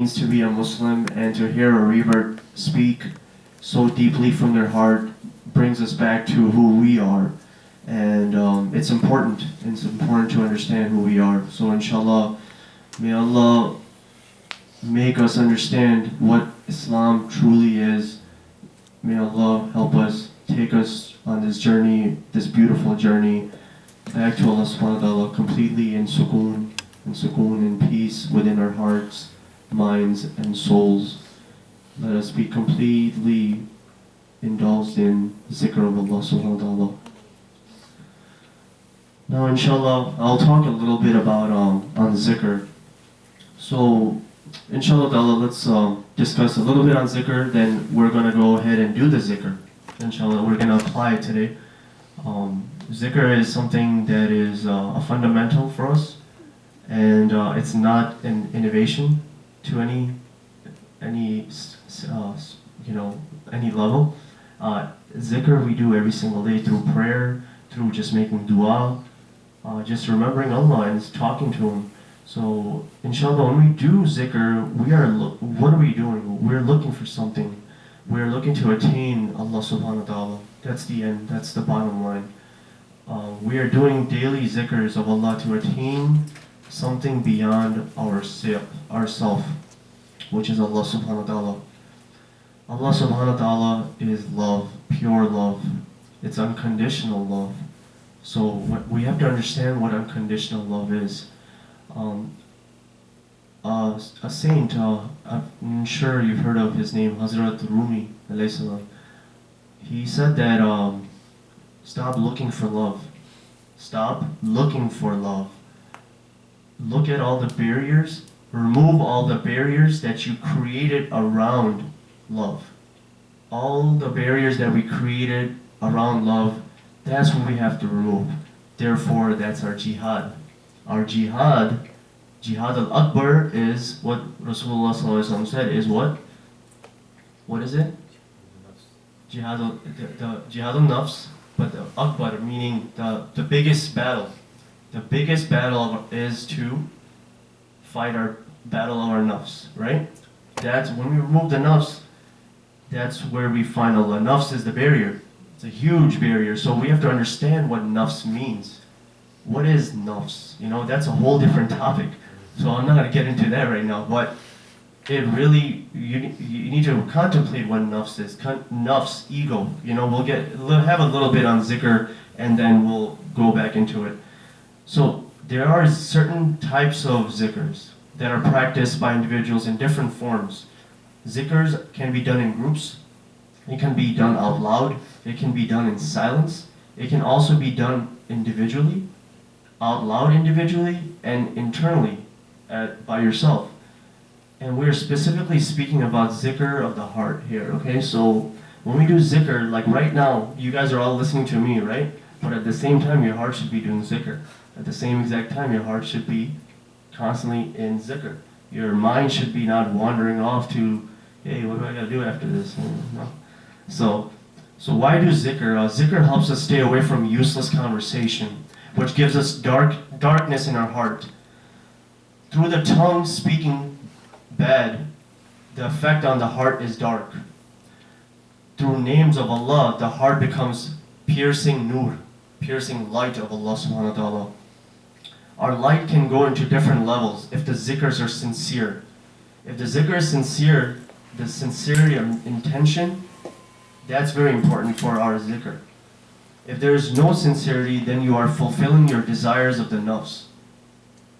means to be a Muslim, and to hear a revert speak so deeply from their heart brings us back to who we are. And it's important. It's important to understand who we are. So inshallah, may Allah make us understand what Islam truly is. May Allah help us, take us on this journey, this beautiful journey, back to Allah subhanahu wa ta'ala completely in sukoon, in peace within our hearts, minds, and souls. Let us be completely indulged in Zikr of Allah subhanahu wa ta'ala. Now inshallah, I'll talk a little bit about on Zikr. So inshallah ta'ala, let's discuss a little bit on Zikr, then we're going to go ahead and do the Zikr. Inshallah, we're going to apply it today. Zikr is something that is a fundamental for us, and it's not an innovation to any level. Zikr we do every single day through prayer, through just making dua, just remembering Allah and talking to Him. So inshallah, when we do Zikr, what are we doing? We're looking for something. We're looking to attain Allah subhanahu wa ta'ala. That's the end, that's the bottom line. We are doing daily zikrs of Allah to attain something beyond ourself, which is Allah subhanahu wa ta'ala. Allah subhanahu wa ta'ala is love, pure love. It's unconditional love. So we have to understand what unconditional love is. A saint, I'm sure you've heard of his name, Hazrat Rumi alayhi salam. He said that stop looking for love. Stop looking for love. Look at all the barriers. Remove all the barriers that you created around love. All the barriers that we created around love, that's what we have to remove. Therefore, that's our jihad. Our jihad al-Akbar, is what Rasulullah ﷺ said is what? What is it? Jihad al-Nafs, but the Akbar, meaning the biggest battle. The biggest battle is to fight our battle of our nafs, right? That's when we remove the nafs, that's where we find Allah. Nafs is the barrier. It's a huge barrier. So we have to understand what nafs means. What is nafs? That's a whole different topic. So I'm not going to get into that right now, but it really, you need to contemplate what nafs is. Nafs, ego. We'll have a little bit on zikr, and then we'll go back into it. So there are certain types of zikrs that are practiced by individuals in different forms. Zikrs can be done in groups. It can be done out loud. It can be done in silence. It can also be done individually, out loud individually, and internally by yourself. And we're specifically speaking about zikr of the heart here, okay? So when we do zikr, like right now, you guys are all listening to me, right? But at the same time, your heart should be doing zikr. At the same exact time, your heart should be constantly in zikr. Your mind should be not wandering off to, hey, what do I gotta do after this? No. So why do zikr? Zikr helps us stay away from useless conversation, which gives us darkness in our heart. Through the tongue speaking bad, the effect on the heart is dark. Through names of Allah, the heart becomes piercing nur, piercing light of Allah subhanahu wa ta'ala. Our light can go into different levels if the zikrs are sincere. If the zikr is sincere, the sincerity of intention, that's very important for our zikr. If there is no sincerity, then you are fulfilling your desires of the nafs.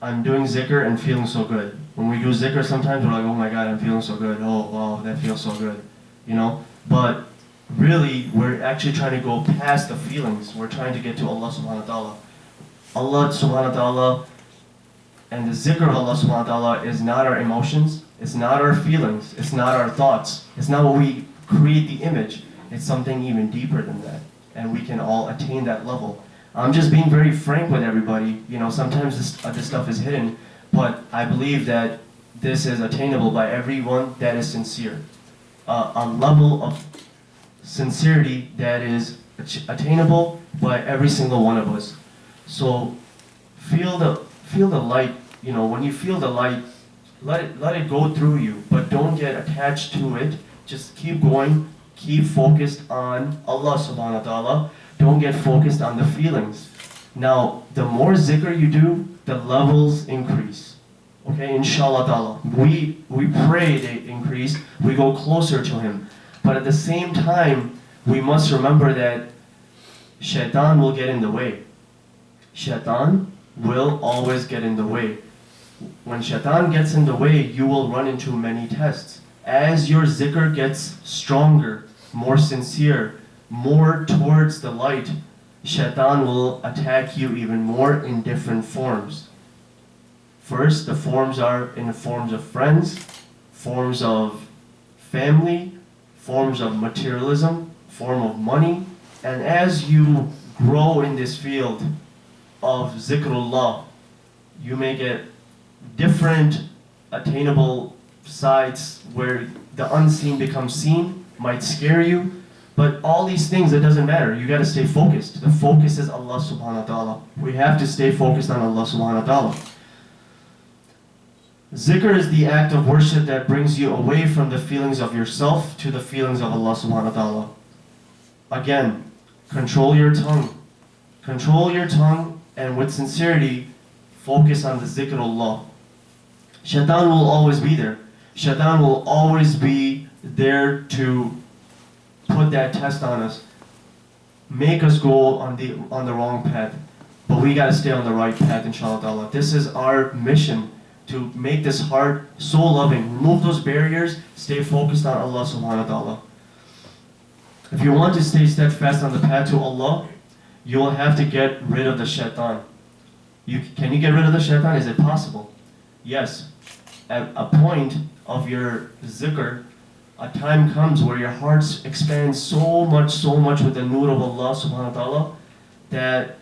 I'm doing zikr and feeling so good. When we do zikr, sometimes we're like, oh my God, I'm feeling so good. Oh, wow, that feels so good. But really, we're actually trying to go past the feelings. We're trying to get to Allah subhanahu wa ta'ala. Allah subhanahu wa ta'ala and the zikr of Allah subhanahu wa ta'ala is not our emotions. It's not our feelings. It's not our thoughts. It's not what we create the image. It's something even deeper than that. And we can all attain that level. I'm just being very frank with everybody. Sometimes this stuff is hidden, but I believe that this is attainable by everyone that is sincere. A level of sincerity that is attainable by every single one of us. So feel the light. When you feel the light let it go through you, but don't get attached to it. Just keep going, keep focused on Allah subhanahu wa ta'ala. Don't get focused on the feelings. Now, the more zikr you do, the levels increase. Okay, inshallah ta'ala. We pray they increase, we go closer to Him. But at the same time, we must remember that shaitan will get in the way. Shaitan will always get in the way. When shaitan gets in the way, you will run into many tests. As your zikr gets stronger, more sincere, more towards the light, shaitan will attack you even more in different forms. First, the forms are in the forms of friends, forms of family, forms of materialism, form of money. And as you grow in this field of zikrullah, you may get different attainable sides where the unseen becomes seen, might scare you, but all these things, it doesn't matter. You got to stay focused. The focus is Allah subhanahu wa ta'ala. We have to stay focused on Allah subhanahu wa ta'ala. Zikr is the act of worship that brings you away from the feelings of yourself to the feelings of Allah subhanahu wa ta'ala. Again, control your tongue. Control your tongue, and with sincerity, focus on the zikrullah. Shaitan will always be there. Shaitan will always be there to put that test on us, make us go on the wrong path. But we gotta stay on the right path, inshallah. This is our mission, to make this heart so loving. Remove those barriers, stay focused on Allah subhanahu wa ta'ala. If you want to stay steadfast on the path to Allah, you will have to get rid of the shaitan. Can you get rid of the shaitan? Is it possible? Yes. At a point of your zikr, a time comes where your heart expands so much with the nur of Allah subhanahu wa ta'ala that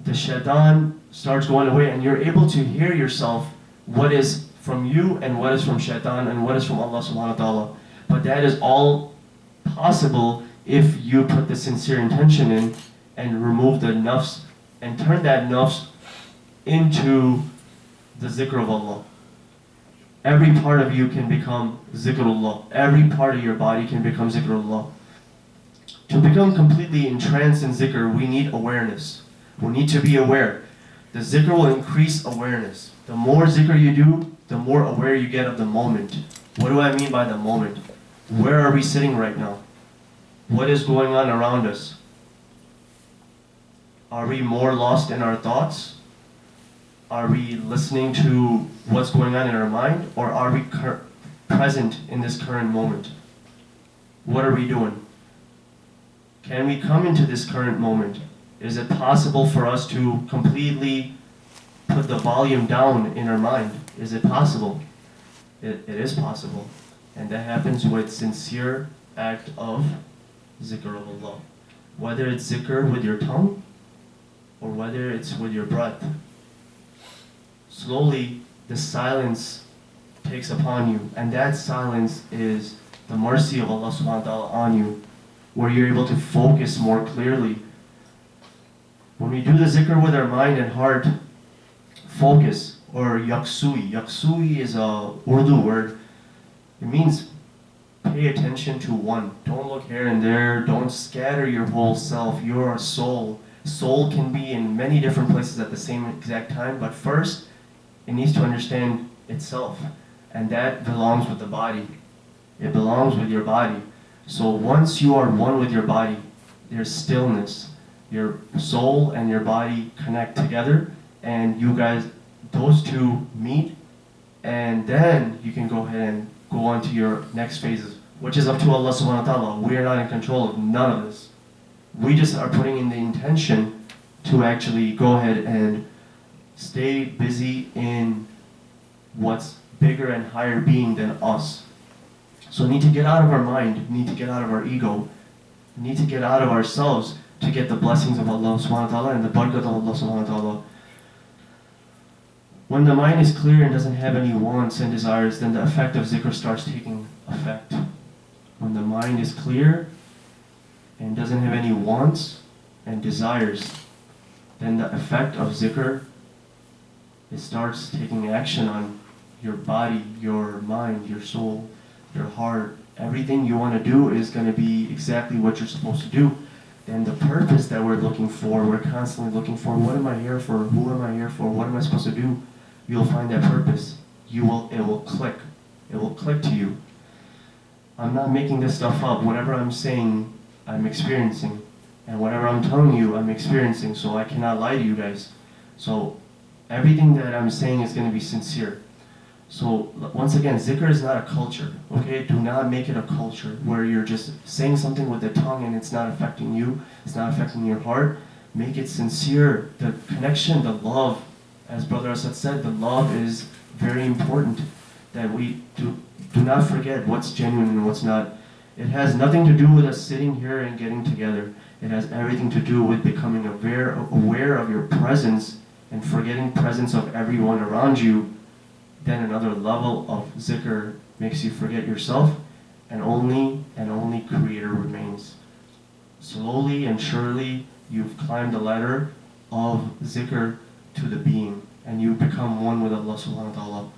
the shaitan starts going away, and you're able to hear yourself what is from you and what is from shaitan and what is from Allah subhanahu wa ta'ala. But that is all possible if you put the sincere intention in and remove the nafs and turn that nafs into the zikr of Allah. Every part of you can become zikrullah. Every part of your body can become zikrullah. To become completely entranced in zikr, we need awareness. We need to be aware. The zikr will increase awareness. The more zikr you do, the more aware you get of the moment. What do I mean by the moment? Where are we sitting right now? What is going on around us? Are we more lost in our thoughts? Are we listening to what's going on in our mind? Or are we present in this current moment? What are we doing? Can we come into this current moment? Is it possible for us to completely put the volume down in our mind? Is it possible? It is possible. And that happens with sincere act of zikr of Allah. Whether it's zikr with your tongue or whether it's with your breath. Slowly, the silence takes upon you, and that silence is the mercy of Allah subhanahu wa ta'ala on you, where you're able to focus more clearly. When we do the zikr with our mind and heart, focus, or yaksui. Yaksui is a Urdu word. It means pay attention to one. Don't look here and there. Don't scatter your whole self. You're a soul. Soul can be in many different places at the same exact time, but first, it needs to understand itself. And that belongs with the body. It belongs with your body. So once you are one with your body, there's stillness. Your soul and your body connect together, and you guys, those two meet, and then you can go ahead and go on to your next phases, which is up to Allah subhanahu wa ta'ala. We are not in control of none of this. We just are putting in the intention to actually go ahead and stay busy in what's bigger and higher being than us. So we need to get out of our mind, we need to get out of our ego, we need to get out of ourselves to get the blessings of Allah subhanahu wa ta'ala and the barakat of Allah subhanahu wa ta'ala. When the mind is clear and doesn't have any wants and desires, then the effect of zikr starts taking effect. When the mind is clear and doesn't have any wants and desires, then the effect of zikr, it starts taking action on your body, your mind, your soul, your heart, everything you want to do is going to be exactly what you're supposed to do. Then the purpose that we're looking for, we're constantly looking for, what am I here for? Who am I here for? What am I supposed to do? You'll find that purpose. It will click. It will click to you. I'm not making this stuff up. Whatever I'm saying, I'm experiencing. And whatever I'm telling you, I'm experiencing. So I cannot lie to you guys. So everything that I'm saying is going to be sincere. So once again, zikr is not a culture, okay? Do not make it a culture where you're just saying something with the tongue and it's not affecting you, it's not affecting your heart. Make it sincere. The connection, the love, as Brother Asad said, the love is very important. That we do not forget what's genuine and what's not. It has nothing to do with us sitting here and getting together. It has everything to do with becoming aware of your presence and forgetting presence of everyone around you. Then another level of zikr makes you forget yourself, and only Creator remains. Slowly and surely, you've climbed the ladder of zikr to the being, and you become one with Allah subhanahu wa ta'ala.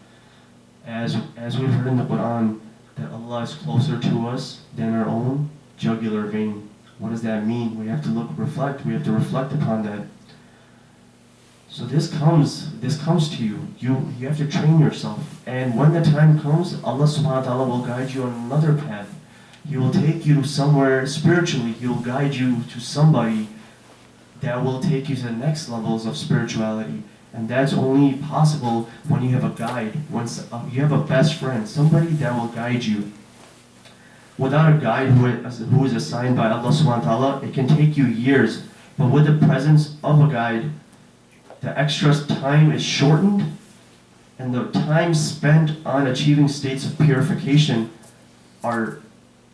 As we've heard in the Quran, that Allah is closer to us than our own jugular vein. What does that mean? We have to reflect upon that. So this comes to you. You have to train yourself. And when the time comes, Allah subhanahu wa ta'ala will guide you on another path. He will take you somewhere spiritually. He will guide you to somebody that will take you to the next levels of spirituality. And that's only possible when you have a guide, once you have a best friend, somebody that will guide you. Without a guide who is assigned by Allah subhanahu wa ta'ala, it can take you years. But with the presence of a guide, the extra time is shortened, and the time spent on achieving states of purification are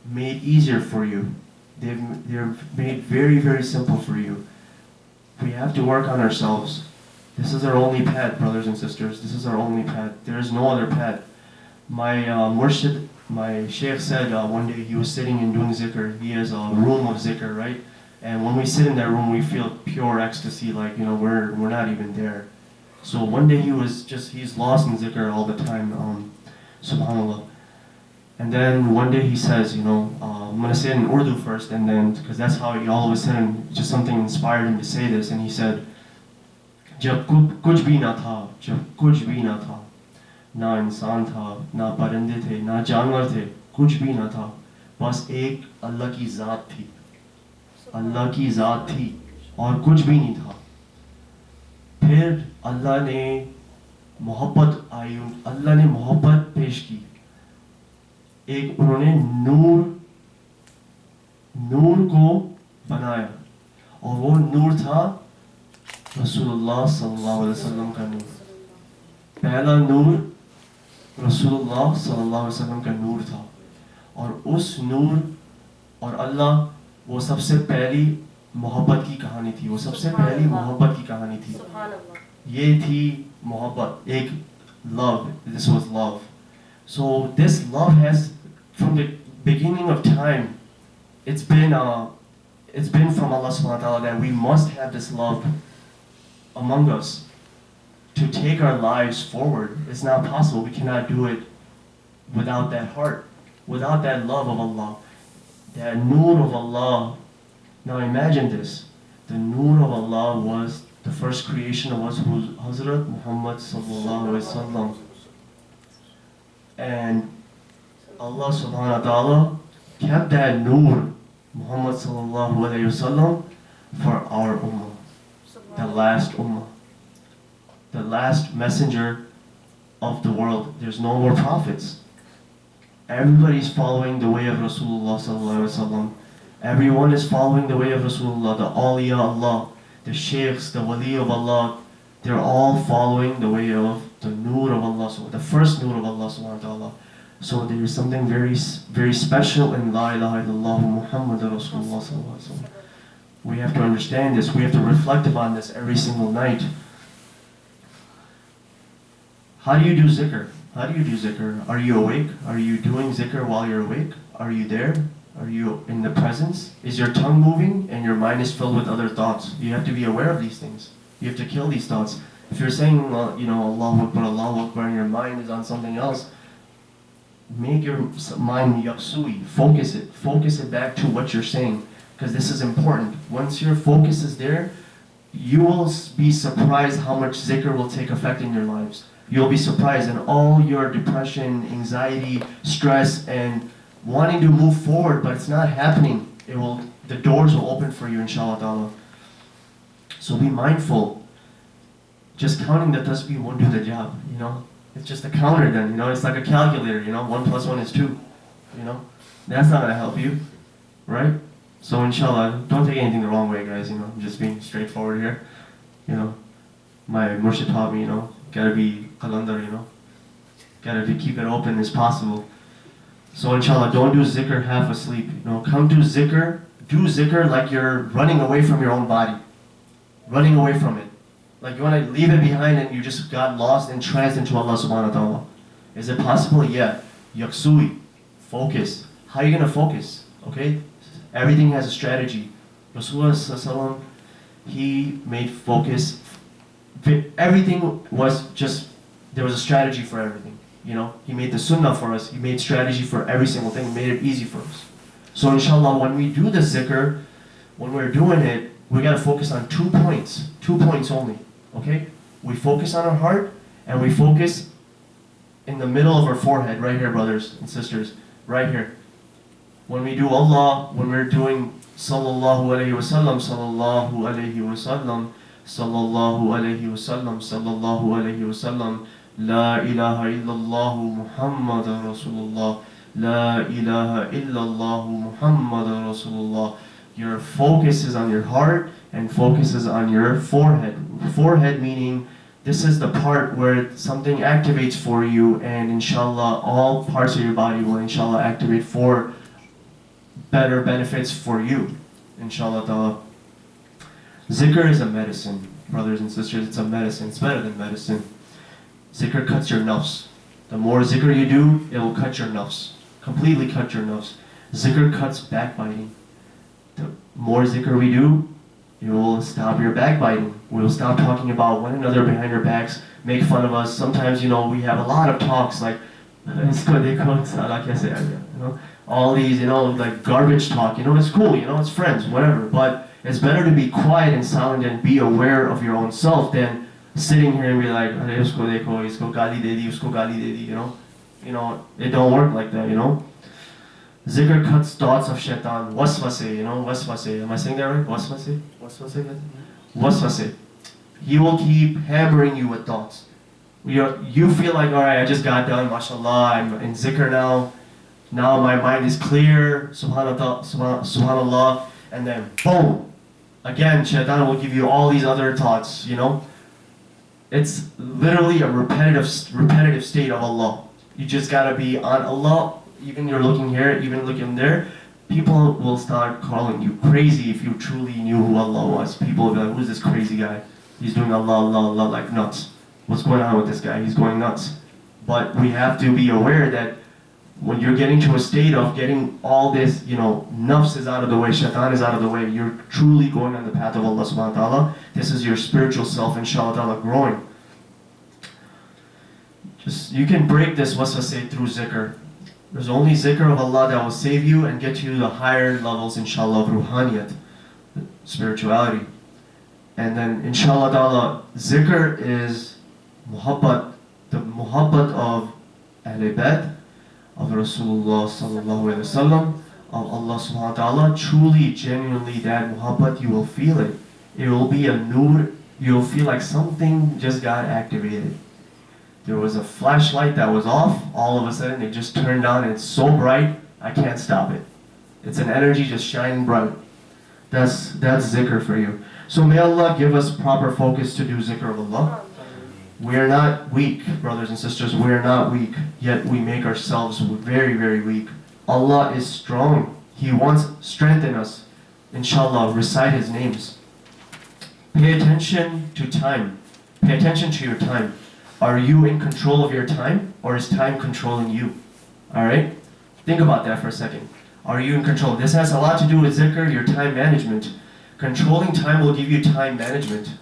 made easier for you. They're made very, very simple for you. We have to work on ourselves. This is our only path, brothers and sisters. This is our only path. There is no other path. My murshid, my sheikh said one day he was sitting and doing zikr. He has a room of zikr, right? And when we sit in that room, we feel pure ecstasy, like, we're not even there. So one day he's lost in zikr all the time, subhanAllah. And then one day he says, I'm going to say it in Urdu first, and then, because that's how he all of a sudden, just something inspired him to say this, and he said, जब कुछ भी ना था, जब कुछ भी ना था, ना इंसान था, ना परिंदे थे, ना जानवर थे, कुछ भी ना था, बस एक अल्लाह की ज़ात थी, अल्लाह की ज़ात थी, और कुछ भी नहीं था. फिर अल्लाह ने मोहब्बत पेश की. एक उन्होंने नूर को बनाया, और वो नूर था रसूलुल्लाह सल्लल्लाहु अलैहि वसल्लम का नूर. पहला नूर रसूलुल्लाह सल्लल्लाहु अलैहि वसल्लम का नूर था, और उस नूर और अल्लाह, वो सबसे पहली मोहब्बत की कहानी थी. वो सबसे पहली मोहब्बत की कहानी थी. ये थी मोहब्बत, एक love. This was love. So this love has, from the beginning of time, it's been from Allah subhanahu wa ta'ala that we must have this love among us to take our lives forward. It's not possible. We cannot do it without that heart, without that love of Allah, that nur of Allah. Now imagine this. The nur of Allah was the first creation of us, who's Hazrat Muhammad sallallahu alaihi wasallam. And Allah subhanahu wa ta'ala kept that nur, Muhammad sallallahu alaihi wasallam, for our ummah. The last ummah, the last messenger of the world. There's no more prophets. Everybody's following the way of Rasulullah sallallahu alaihi wasallam. Everyone is following the way of Rasulullah, the awliya Allah, the sheikhs, the wali of Allah. They're all following the way of the nur of Allah, the first nur of Allah subhanahu wa ta'ala. So there is something very, very special in La ilaha illallah Muhammad Rasulullah sallallahu alaihi wasallam. We have to understand this. We have to reflect upon this every single night. How do you do zikr? How do you do zikr? Are you awake? Are you doing zikr while you're awake? Are you there? Are you in the presence? Is your tongue moving and your mind is filled with other thoughts? You have to be aware of these things. You have to kill these thoughts. If you're saying, Allahu Akbar, and your mind is on something else, make your mind yaksui, focus it back to what you're saying, because this is important. Once your focus is there, you will be surprised how much zikr will take effect in your lives. You'll be surprised, and all your depression, anxiety, stress, and wanting to move forward, but it's not happening. The doors will open for you, inshallah ta'ala. So be mindful. Just counting the tasbih won't do the job, It's just a counter then, It's like a calculator, 1 plus 1 is 2, That's not going to help you, right? So inshallah, don't take anything the wrong way, guys, I'm just being straightforward here. My murshid taught me, gotta be qalandar, gotta keep it open as possible. So inshallah, don't do zikr half asleep, come to zikr, do zikr like you're running away from your own body. Running away from it. Like you want to leave it behind and you just got lost and tranced into Allah subhanahu wa ta'ala. Is it possible? Yeah. Yaksui. Focus. How are you going to focus? Okay? Everything has a strategy. Rasulullah sallallahu, he made focus. Everything was just, there was a strategy for everything. He made the sunnah for us. He made strategy for every single thing. He made it easy for us. So inshallah, when we do the zikr, when we're doing it, we got to focus on 2 points. 2 points only. Okay? We focus on our heart, and we focus in the middle of our forehead, right here, brothers and sisters, right here. When we do Allah, when we're doing sallallahu alayhi wasallam, sallallahu alayhi wasallam, sallallahu alayhi wasallam, sallallahu alayhi wasallam, la ilaha illallah Muhammad Rasulullah, la ilaha illallah Muhammad Rasulullah. Your focus is on your heart and focus is on your forehead. Forehead meaning this is the part where something activates for you, and inshallah all parts of your body will inshallah activate for better benefits for you. Inshallah ta'ala. Zikr is a medicine, brothers and sisters. It's a medicine. It's better than medicine. Zikr cuts your nafs. The more zikr you do, it will cut your nafs. Completely cut your nafs. Zikr cuts backbiting. The more zikr we do, it will stop your backbiting. We'll stop talking about one another behind our backs, make fun of us. Sometimes, we have a lot of talks like, all these, like garbage talk. It's cool, it's friends, whatever. But it's better to be quiet and silent and be aware of your own self than sitting here and be like, usko gali de di, usko gali de di, It don't work like that, Zikr cuts thoughts of shaitan. Waswase, waswase. Am I saying that right? Waswase? Waswase. He will keep hammering you with thoughts. You feel like, alright, I just got done, mashallah, I'm in zikr now. Now my mind is clear, subhanallah, and then boom! Again, shaitan will give you all these other thoughts, It's literally a repetitive state of Allah. You just gotta be on Allah. Even you're looking here, even looking there, people will start calling you crazy if you truly knew who Allah was. People will be like, who's this crazy guy? He's doing Allah, Allah, Allah like nuts. What's going on with this guy? He's going nuts. But we have to be aware that when you're getting to a state of getting all this, nafs is out of the way, shaitan is out of the way, you're truly going on the path of Allah subhanahu wa ta'ala. This is your spiritual self, inshallah ta'ala, growing. You can break this waswasa through zikr. There's only zikr of Allah that will save you and get you to the higher levels, inshallah, of ruhaniyat, spirituality. And then, inshallah ta'ala, zikr is Mohabbat, the Mohabbat of Ahl Bayt, of Rasulullah sallallahu alayhi wa sallam, of Allah subhanahu wa ta'ala. Truly, genuinely, that Mohabbat, you will feel it. It will be a nur, you'll feel like something just got activated. There was a flashlight that was off, all of a sudden it just turned on, and it's so bright, I can't stop it. It's an energy just shining bright. That's zikr for you. So may Allah give us proper focus to do zikr of Allah. We are not weak, brothers and sisters, we are not weak, yet we make ourselves very, very weak. Allah is strong. He wants strength in us. Inshallah, recite His names. Pay attention to time. Pay attention to your time. Are you in control of your time, or is time controlling you? Alright? Think about that for a second. Are you in control? This has a lot to do with zikr, your time management. Controlling time will give you time management.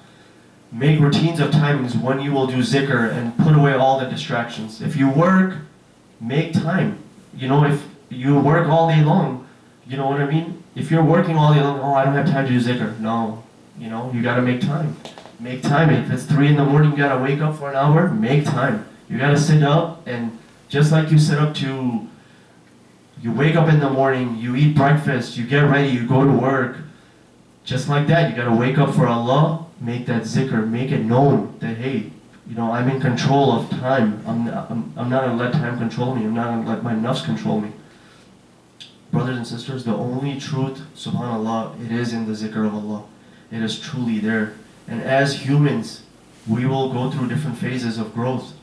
Make routines of timings when you will do zikr and put away all the distractions. If you work, make time. If you work all day long, you know what I mean? If you're working all day long, oh, I don't have time to do zikr. No, you gotta make time. Make time. If it's 3 in the morning, you gotta wake up for an hour, make time. You gotta sit up, and just like you wake up in the morning, you eat breakfast, you get ready, you go to work. Just like that, you gotta wake up for Allah, make that zikr, make it known that, hey, I'm in control of time. I'm not gonna let time control me. I'm not gonna let my nafs control me. Brothers and sisters, the only truth, subhanAllah, it is in the zikr of Allah. It is truly there. And as humans, we will go through different phases of growth.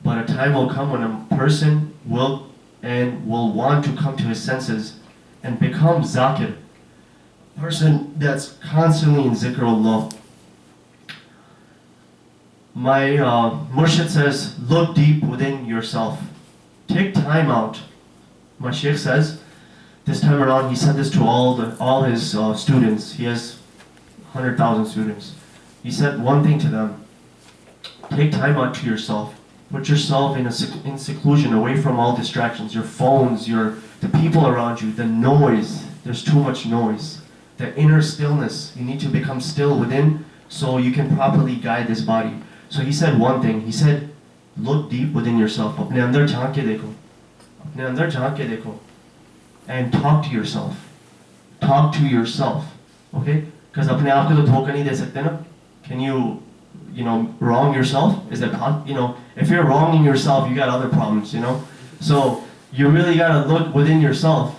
But a time will come when a person will want to come to his senses and become zakir. A person that's constantly in zikr Allah. My murshid says, look deep within yourself. Take time out. My sheikh says, this time around, he said this to all his students. He has 100,000 students. He said one thing to them: take time out to yourself. Put yourself in seclusion, away from all distractions, your phones, the people around you, the noise. There's too much noise. The inner stillness. You need to become still within so you can properly guide this body. So he said one thing. He said, look deep within yourself. अपने अंदर झांक के देखो. अपने अंदर झांक के देखो. And talk to yourself. Talk to yourself. Okay? Because अपने आप को तो धोखा नहीं दे सकते ना. Can you wrong yourself? Is that if you're wronging yourself, you got other problems, So you really gotta look within yourself,